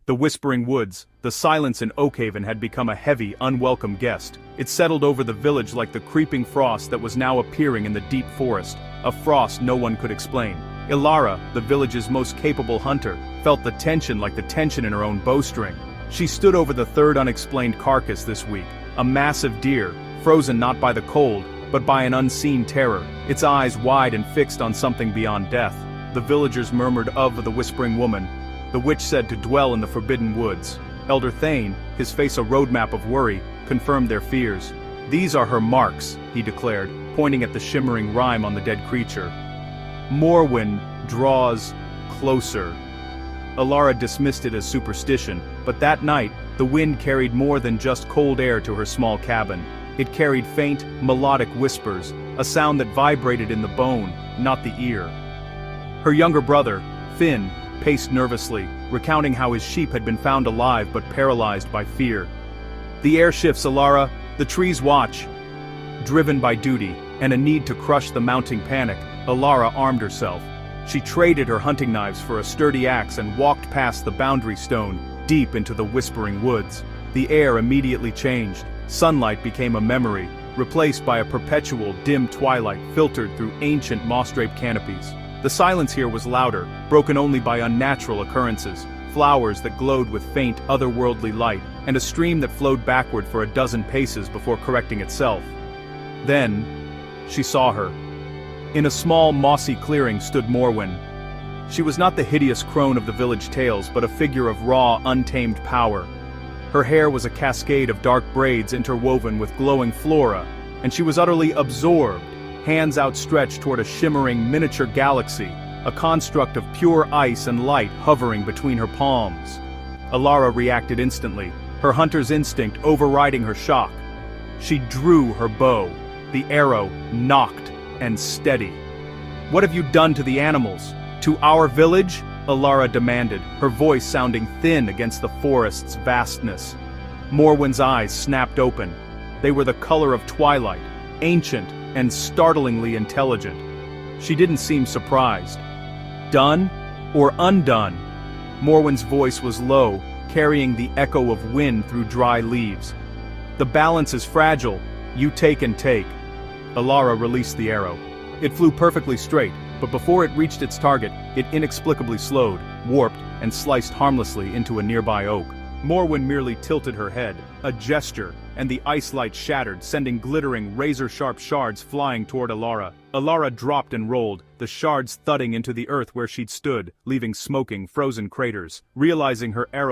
The whispering woods, the silence in Oakhaven had become a heavy, unwelcome guest. It settled over the village like the creeping frost that was now appearing in the deep forest, a frost no one could explain. Ilara, the village's most capable hunter, felt the tension like the tension in her own bowstring. She stood over the third unexplained carcass this week, a massive deer, frozen not by the cold, but by an unseen terror, its eyes wide and fixed on something beyond death. The villagers murmured of the whispering woman, the witch said to dwell in the forbidden woods. Elder Thane, his face a roadmap of worry, confirmed their fears. These are her marks, he declared, pointing at the shimmering rime on the dead creature. Morwen draws closer. Ilara dismissed it as superstition, but that night, the wind carried more than just cold air to her small cabin. It carried faint, melodic whispers, a sound that vibrated in the bone, not the ear. Her younger brother, Finn, paced nervously, recounting how his sheep had been found alive but paralyzed by fear. The air shifts, Ilara, the trees watch. Driven by duty, and a need to crush the mounting panic, Ilara armed herself. She traded her hunting knives for a sturdy axe and walked past the boundary stone, deep into the whispering woods. The air immediately changed. Sunlight became a memory, replaced by a perpetual, dim twilight filtered through ancient moss-draped canopies. The silence here was louder, broken only by unnatural occurrences, flowers that glowed with faint, otherworldly light, and a stream that flowed backward for a dozen paces before correcting itself. Then, she saw her. In a small, mossy clearing stood Morwen. She was not the hideous crone of the village tales, but a figure of raw, untamed power. Her hair was a cascade of dark braids interwoven with glowing flora, and she was utterly absorbed, hands outstretched toward a shimmering miniature galaxy, a construct of pure ice and light hovering between her palms. Ilara reacted instantly, her hunter's instinct overriding her shock. She drew her bow, the arrow knocked and steady. "What have you done to the animals? To our village?" Ilara demanded, her voice sounding thin against the forest's vastness. Morwen's eyes snapped open. They were the color of twilight, ancient and startlingly intelligent. She didn't seem surprised. "Done or undone?" Morwen's voice was low, carrying the echo of wind through dry leaves. "The balance is fragile. You take and take." Ilara released the arrow. It flew perfectly straight, but before it reached its target, it inexplicably slowed, warped, and sliced harmlessly into a nearby oak. Morwen merely tilted her head, a gesture, and the ice light shattered, sending glittering, razor-sharp shards flying toward Ilara. Ilara dropped and rolled, the shards thudding into the earth where she'd stood, leaving smoking, frozen craters. Realizing her arrow